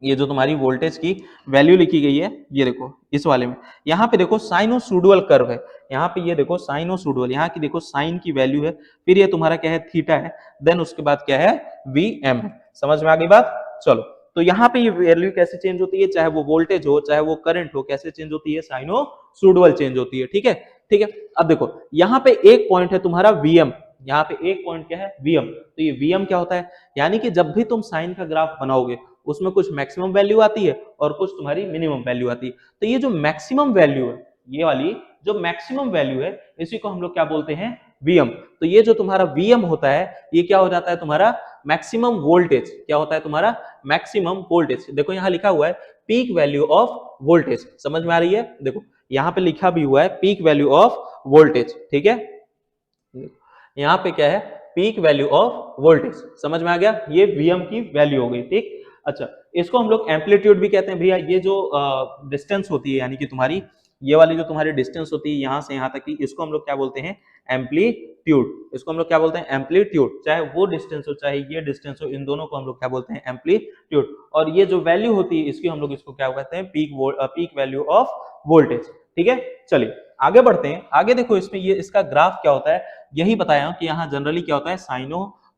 ये जो तुम्हारी वोल्टेज की वैल्यू लिखी गई है, ये देखो इस वाले में, यहाँ पे देखो साइनोसॉइडल कर्व है, यहाँ पे ये देखो साइनोसॉइडल, यहाँ की देखो साइन की वैल्यू है, फिर ये तुम्हारा क्या है, थीटा है, देन उसके बाद क्या है, वी एम है। समझ में आ गई बात? चलो तो यहाँ पे ये वैल्यू कैसे चेंज होती है, चाहे वो वोल्टेज हो चाहे वो करंट हो, कैसे चेंज होती है, साइनोसॉइडल चेंज होती है, ठीक है। ठीक है, अब देखो यहाँ पे एक पॉइंट है तुम्हारा वीएम, यहाँ पे एक पॉइंट क्या है, वीएम। तो ये वीएम क्या होता है, यानी कि जब भी तुम साइन का ग्राफ बनाओगे उसमें कुछ मैक्सिमम वैल्यू आती है और कुछ तुम्हारी मिनिमम वैल्यू आती है। तो ये जो मैक्सिमम वैल्यू है, ये वाली जो मैक्सिमम वैल्यू है, इसी को हम लोग क्या बोलते हैं, Vm। तो ये जो तुम्हारा Vm होता है, ये क्या हो जाता है तुम्हारा मैक्सिमम वोल्टेज। क्या होता है तुम्हारा मैक्सिमम वोल्टेज। देखो यहाँ लिखा हुआ है पीक वैल्यू ऑफ वोल्टेज, समझ में आ रही है? देखो यहाँ पे लिखा भी हुआ है पीक वैल्यू ऑफ वोल्टेज, ठीक है। यहाँ पे क्या है, पीक वैल्यू ऑफ वोल्टेज, समझ में आ गया? ये Vm की वैल्यू हो गई, ठीक। अच्छा, इसको हम लोग एम्पलीट्यूड भी कहते हैं भैया। ये जो डिस्टेंस होती है, यानी कि तुम्हारी ये वाली जो तुम्हारी डिस्टेंस होती है यहाँ से यहाँ तक की, इसको हम लोग क्या बोलते हैं, एम्पलीट्यूड। इसको हम लोग क्या बोलते हैं, एम्पलीट्यूड। चाहे वो डिस्टेंस हो चाहे ये डिस्टेंस हो, इन दोनों को हम लोग क्या बोलते हैं, एम्पलीट्यूड। और ये जो वैल्यू होती है इसकी हम लोग इसको क्या कहते हैं, पीक वैल्यू ऑफ वोल्टेज, ठीक है। चलिए आगे बढ़ते हैं। आगे देखो इसमें ये इसका ग्राफ क्या होता है, यही बताया कि यहाँ जनरली क्या होता है,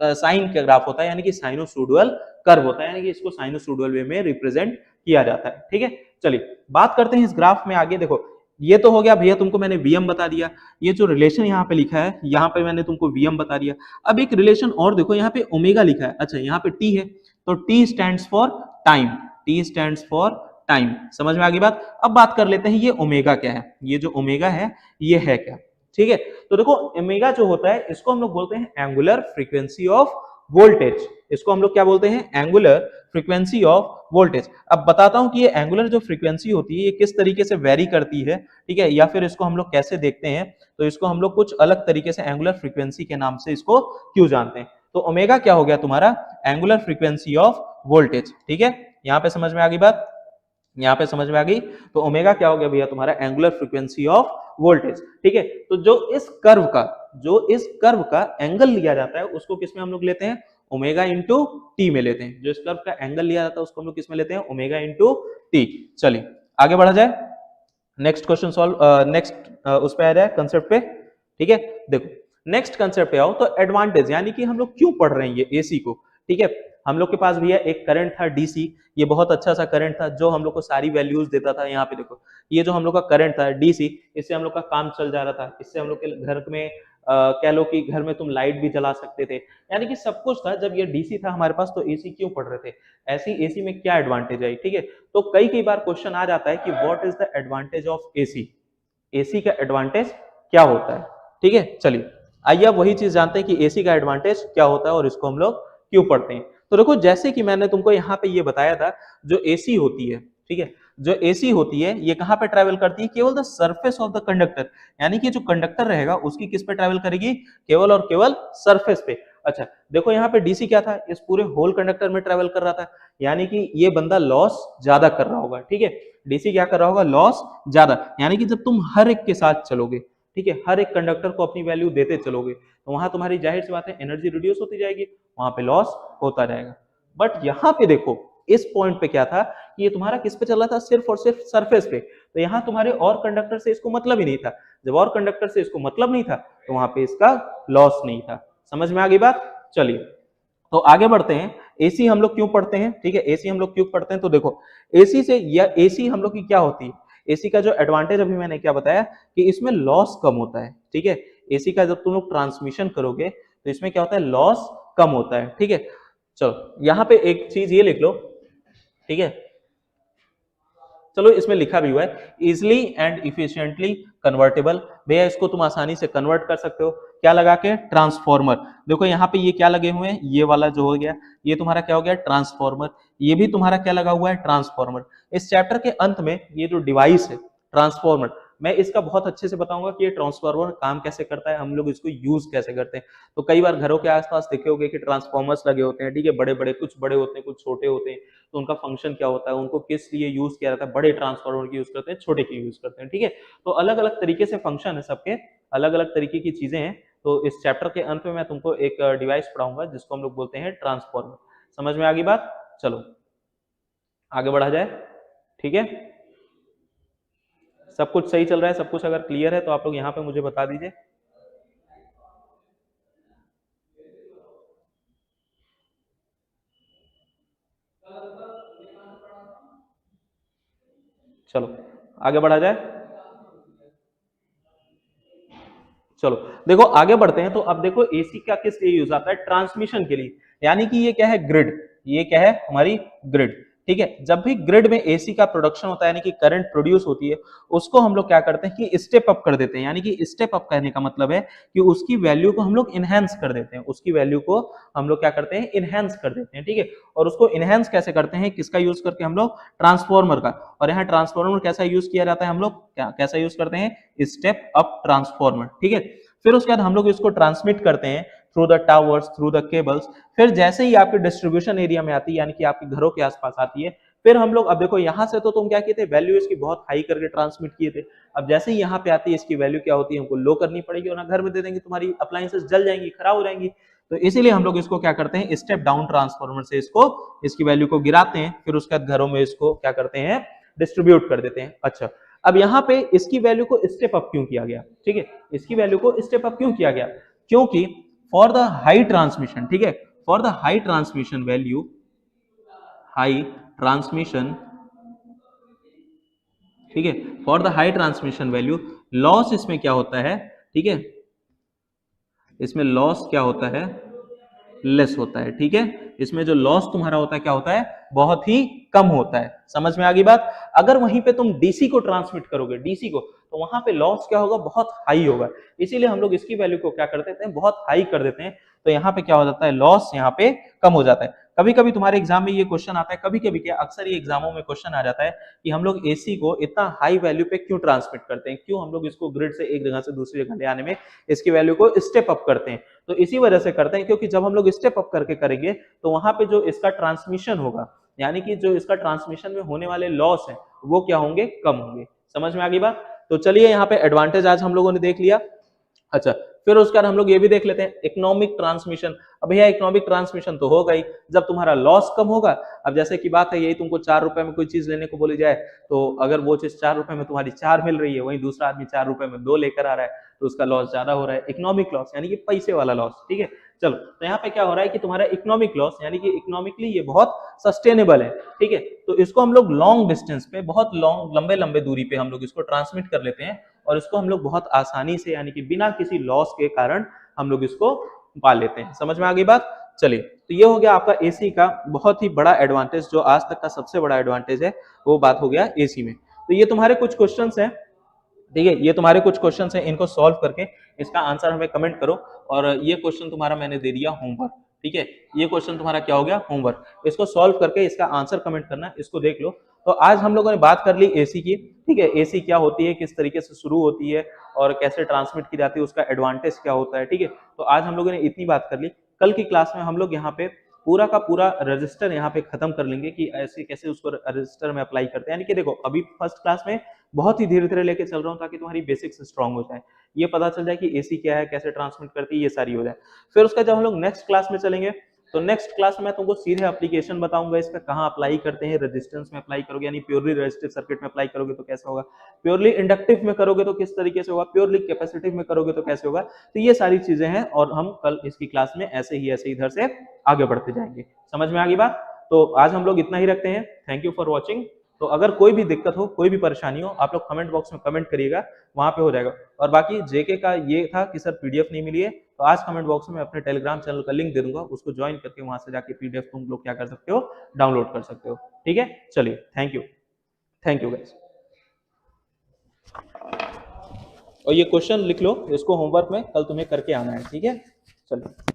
साइन का ग्राफ होता है, यानी कि साइनोसॉइडल कर्व होता है, यानी कि इसको साइनोसॉइडल वे में रिप्रेजेंट किया जाता है, ठीक है। चलिए बात करते हैं इस ग्राफ में आगे। देखो ये तो हो गया भैया, तुमको मैंने Vm बता दिया। ये जो रिलेशन यहाँ पे लिखा है, यहाँ पे मैंने तुमको Vm बता दिया। अब एक रिलेशन और देखो, यहाँ पे ओमेगा लिखा है। अच्छा, यहाँ पे T है, तो T stands for time. T stands for time, समझ में आ गई बात। अब बात कर लेते हैं ये ओमेगा क्या है। ये जो ओमेगा है ये है क्या, ठीक है। तो देखो ओमेगा जो होता है इसको हम लोग बोलते हैं एंगुलर फ्रीक्वेंसी ऑफ वोल्टेज। इसको हम लोग क्या बोलते हैं, एंगुलर फ्रीक्वेंसी ऑफ वोल्टेज। अब बताता हूं कि ये एंगुलर जो फ्रीक्वेंसी होती है ये किस तरीके से वेरी करती है, ठीक है, या फिर इसको हम लोग कैसे देखते हैं। तो इसको हम लोग कुछ अलग तरीके से एंगुलर फ्रीक्वेंसी के नाम से इसको क्यों जानते हैं। तो ओमेगा क्या हो गया तुम्हारा, एंगुलर फ्रीक्वेंसी ऑफ वोल्टेज, ठीक है। यहाँ पे समझ में आ गई बात, यहाँ पे समझ में आ गई। तो ओमेगा क्या हो गया भैया, तुम्हारा एंगुलर फ्रीक्वेंसी ऑफ वोल्टेज, ठीक है। तो जो इस कर्व का एंगल लिया जाता है उसको किसमें हम लोग लेते हैं, ओमेगा इंटू टी में लेते हैं। जो इस कर्व का एंगल लिया जाता है उसको हम लोग किसमें लेते हैं, ओमेगा इंटू टी। चलिए आगे बढ़ा जाए, नेक्स्ट क्वेश्चन सॉल्व, नेक्स्ट उस पे आ जाए कंसेप्ट पे, ठीक है। देखो नेक्स्ट कंसेप्ट पे आओ। तो एडवांटेज, यानी कि हम लोग क्यों पढ़ रहे हैं ये एसी को, ठीक है। हम लोग के पास भैया एक करंट था डीसी, ये बहुत अच्छा सा करंट था जो हम लोग को सारी वैल्यूज देता था। यहाँ पे देखो ये जो हम लोग का करंट था डीसी, इससे हम लोग का काम चल जा रहा था। इससे हम लोग के घर में कह लो कि घर में तुम लाइट भी जला सकते थे, यानी कि सब कुछ था। जब ये डीसी था हमारे पास तो एसी क्यों पढ़ रहे थे, ऐसी एसी में क्या एडवांटेज है, ठीक है। तो कई बार क्वेश्चन आ जाता है कि what is the advantage of AC, AC का एडवांटेज क्या होता है, ठीक है। चलिए आइए अब वही चीज जानते हैं कि एसी का एडवांटेज क्या होता है और इसको हम लोग क्यों पढ़ते हैं। तो देखो जैसे कि मैंने तुमको यहाँ पे ये बताया था, जो एसी होती है, ठीक है, जो एसी होती है ये कहाँ पे ट्रैवल करती है, केवल the surface of the conductor. यानी कि जो कंडक्टर रहेगा उसकी किस पे ट्रैवल करेगी, केवल और केवल सरफेस पे। अच्छा देखो यहाँ पे डीसी क्या था, इस पूरे होल कंडक्टर में ट्रैवल कर रहा था, यानी कि ये बंदा लॉस ज्यादा कर रहा होगा, ठीक है। डीसी क्या कर रहा होगा, लॉस ज्यादा। यानी कि जब तुम हर एक के साथ चलोगे, ठीक है, हर एक कंडक्टर को अपनी वैल्यू देते चलोगे, तो वहां तुम्हारी जाहिर सी बात है एनर्जी रिड्यूस होती जाएगी, वहां पे लॉस होता रहेगा। बट यहाँ पे देखो इस पॉइंट पे क्या था कि ये तुम्हारा किस पे चल रहा था, सिर्फ और सिर्फ सरफेस पे। तो यहाँ तुम्हारे और कंडक्टर से इसको मतलब ही नहीं था। जब और कंडक्टर से इसको मतलब नहीं था तो वहां पे इसका लॉस नहीं था। समझ में आ गई बात। चलिए तो आगे बढ़ते हैं। एसी हम लोग क्यों पढ़ते हैं, ठीक है, एसी हम लोग क्यों पढ़ते हैं। तो देखो एसी से, या एसी हम लोग की क्या होती है, एसी का जो एडवांटेज अभी मैंने क्या बताया कि इसमें लॉस कम होता है, ठीक है। एसी का जब तुम लोग ट्रांसमिशन करोगे तो इसमें क्या होता है, लॉस कम होता है, ठीक है। चलो यहाँ पे एक चीज ये लिख लो, ठीक है। चलो इसमें लिखा भी हुआ है इजिली एंड इफिशिएंटली कन्वर्टेबल। भैया इसको तुम आसानी से कन्वर्ट कर सकते हो, क्या लगा के, ट्रांसफॉर्मर। देखो यहाँ पे ये क्या लगे हुए हैं, ये वाला जो हो गया ये तुम्हारा क्या हो गया, ट्रांसफॉर्मर। ये भी तुम्हारा क्या लगा हुआ है, ट्रांसफॉर्मर। इस चैप्टर के अंत में ये जो डिवाइस है ट्रांसफॉर्मर, मैं इसका बहुत अच्छे से बताऊंगा कि ये ट्रांसफार्मर काम कैसे करता है, हम लोग इसको यूज कैसे करते हैं। तो कई बार घरों के आसपास देखे होंगे कि ट्रांसफार्मर्स लगे होते हैं, ठीक है, बड़े बड़े, कुछ बड़े होते हैं कुछ छोटे होते हैं। तो उनका फंक्शन क्या होता है, उनको किस लिए यूज किया जाता है, बड़े ट्रांसफार्मर की यूज करते हैं, छोटे की यूज करते हैं, ठीक है। तो अलग अलग तरीके से फंक्शन है सबके, अलग अलग तरीके की चीजें हैं। तो इस चैप्टर के अंत में मैं तुमको एक डिवाइस पढ़ाऊंगा जिसको हम लोग बोलते हैं ट्रांसफार्मर। समझ में आ गई बात। चलो आगे बढ़ा जाए, ठीक है। सब कुछ सही चल रहा है, सब कुछ अगर क्लियर है तो आप लोग यहाँ पे मुझे बता दीजिए। चलो आगे बढ़ा जाए। चलो देखो आगे बढ़ते हैं। तो अब देखो एसी का किस लिए यूज आता है, ट्रांसमिशन के लिए। यानी कि ये क्या है, ग्रिड। ये क्या है हमारी ग्रिड, ठीक है। जब भी ग्रिड में एसी का प्रोडक्शन होता है यानी कि करंट प्रोड्यूस होती है, उसको हम लोग क्या करते हैं कि स्टेप अप कर देते हैं, यानी कि स्टेप अप कहने का मतलब है कि उसकी वैल्यू को हम लोग इनहेंस कर देते हैं, उसकी वैल्यू को हम लोग क्या करते हैं इनहेंस कर देते हैं, ठीक है। और उसको इनहेंस कैसे करते हैं, किसका यूज करके, हम लोग ट्रांसफॉर्मर का। और यहाँ ट्रांसफॉर्मर कैसा यूज किया जाता है, हम लोग कैसा यूज करते हैं, स्टेप अप ट्रांसफॉर्मर, ठीक है। फिर उसके बाद हम लोग इसको ट्रांसमिट करते हैं through the towers, through the cables. फिर जैसे ही आपके डिस्ट्रीब्यूशन एरिया में आती है, यानी कि आपके घरों के आसपास आती है, फिर हम लोग, अब देखो यहां से तो तुम क्या किए थे, वैल्यू इसकी बहुत हाई करके ट्रांसमिट किए थे। अब जैसे ही यहाँ पे आती है, इसकी वैल्यू क्या होती है, हमको लो करनी पड़ेगी, और ना घर में दे देंगे, तुम्हारी अप्लायंसेस जल जाएंगी, खराब हो जाएंगी। तो इसीलिए हम लोग इसको क्या करते हैं, स्टेप डाउन ट्रांसफॉर्मर से इसको, इसकी वैल्यू को गिराते हैं, फिर उसके बाद घरों में इसको क्या करते हैं, डिस्ट्रीब्यूट कर देते हैं। अच्छा, अब यहाँ पे इसकी वैल्यू को स्टेप अप क्यों किया गया, ठीक है, इसकी वैल्यू को स्टेप अप क्यों किया गया, क्योंकि फॉर द हाई ट्रांसमिशन, ठीक है, for the high transmission value, high transmission, ठीक है, for the high transmission value, loss इसमें क्या होता है, ठीक है, इसमें लॉस क्या होता है, लेस होता है, ठीक है। इसमें जो लॉस तुम्हारा होता है क्या होता है, बहुत ही कम होता है। समझ में आ गई बात। अगर वहीं पे तुम डीसी को ट्रांसमिट करोगे, डीसी को, तो वहां पे लॉस क्या होगा, बहुत हाई होगा। इसीलिए हम लोग इसकी वैल्यू को क्या कर देते हैं, बहुत हाई कर देते हैं। तो यहाँ पे क्या हो जाता है, लॉस यहाँ पे कम हो जाता है। कभी कभी तुम्हारे एग्जाम में ये क्वेश्चन आता है, कभी कभी क्या, अक्सर ये एग्जामों में क्वेश्चन आ जाता है कि हम लोग एसी को इतना हाई वैल्यू पे क्यों ट्रांसमिट करते हैं, क्यों हम लोग इसको ग्रिड से एक जगह से दूसरी जगह ले आने में इसकी वैल्यू को स्टेप अप करते हैं। तो इसी वजह से करते हैं, क्योंकि जब हम लोग स्टेप अप करके करेंगे तो वहां पे जो इसका ट्रांसमिशन होगा, यानी कि जो इसका ट्रांसमिशन में होने वाले लॉस है, वो क्या होंगे, कम होंगे। समझ में आ गई बात। तो चलिए यहाँ पे एडवांटेज आज हम लोगों ने देख लिया। अच्छा, फिर उसके बाद हम लोग ये भी देख लेते हैं इकोनॉमिक ट्रांसमिशन। अब भैया इकोनॉमिक ट्रांसमिशन तो होगा ही जब तुम्हारा लॉस कम होगा। अब जैसे की बात है, यही तुमको 4 रुपए में कोई चीज लेने को बोली जाए, तो अगर वो चीज 4 रुपए में तुम्हारी 4 मिल रही है, वहीं दूसरा आदमी 4 रुपए में 2 लेकर आ रहा है, तो उसका लॉस ज्यादा हो रहा है, इकोनॉमिक लॉस, यानी कि पैसे वाला लॉस, ठीक है। चलो, तो यहाँ पे क्या हो रहा है कि तुम्हारा इकोनॉमिक लॉस, यानी कि इकोनॉमिकली ये बहुत सस्टेनेबल है, ठीक है। तो इसको हम लोग लॉन्ग डिस्टेंस पे, बहुत लॉन्ग, लंबे लंबे दूरी पे हम लोग इसको ट्रांसमिट कर लेते हैं, और इसको हम लोग बहुत आसानी से, यानी कि बिना किसी लॉस के कारण हम लोग इसको पा लेते हैं। समझ में आ गई बात। चलिए, तो ये हो गया आपका एसी का बहुत ही बड़ा एडवांटेज, जो आज तक का सबसे बड़ा एडवांटेज है, वो बात हो गया एसी में। तो ये तुम्हारे कुछ क्वेश्चंस हैं, ठीक है, ये तुम्हारे कुछ क्वेश्चंस हैं, इनको सॉल्व करके इसका आंसर हमें कमेंट करो। और ये क्वेश्चन तुम्हारा मैंने दे दिया होमवर्क, ठीक है, ये क्वेश्चन तुम्हारा क्या हो गया, होमवर्क। इसको सॉल्व करके इसका आंसर कमेंट करना, इसको देख लो। तो आज हम लोगों ने बात कर ली एसी की, ठीक है, एसी क्या होती है, किस तरीके से शुरू होती है और कैसे ट्रांसमिट की जाती है, उसका एडवांटेज क्या होता है, ठीक है। तो आज हम लोगों ने इतनी बात कर ली। कल की क्लास में हम लोग यहाँ पे पूरा का पूरा रजिस्टर यहाँ पे खत्म कर लेंगे कि ऐसे कैसे उसको रजिस्टर में अप्लाई करते हैं। यानी कि देखो, अभी फर्स्ट क्लास में बहुत ही धीरे धीरे लेके चल रहा हूँ, ताकि तुम्हारी बेसिक्स स्ट्रांग हो जाए, ये पता चल जाए कि एसी क्या है, कैसे ट्रांसमिट करती है, ये सारी हो जाए। फिर उसका जब हम लोग नेक्स्ट क्लास में चलेंगे, तो नेक्स्ट क्लास में मैं तुमको सीधे एप्लीकेशन बताऊंगा, इसका कहाँ अप्लाई करते हैं, रेजिस्टेंस में अप्लाई करोगे, यानी प्योरली रेजिस्टिव सर्किट में अप्लाई करोगे तो कैसा होगा, प्योरली इंडक्टिव में करोगे तो किस तरीके से होगा, प्योरली कैपेसिटिव में करोगे तो कैसे होगा। तो ये सारी चीजें हैं, और हम कल इसकी क्लास में ऐसे ही इधर से आगे बढ़ते जाएंगे। समझ में आ गई बात। तो आज हम लोग इतना ही रखते हैं। Thank you for watching. तो अगर कोई भी दिक्कत हो, कोई भी परेशानी हो, आप लोग कमेंट बॉक्स में कमेंट करिएगा, वहां पे हो जाएगा। और बाकी जेके का ये था कि सर पीडीएफ नहीं मिली है, तो आज कमेंट बॉक्स में अपने टेलीग्राम चैनल का लिंक दे दूंगा, उसको ज्वाइन करके वहां से जाके पीडीएफ तुम लोग क्या कर सकते हो, डाउनलोड कर सकते हो, ठीक है। चलिए, थैंक यू गाइस। और ये क्वेश्चन लिख लो, इसको होमवर्क में कल तुम्हें करके आना है, ठीक है। चलिए।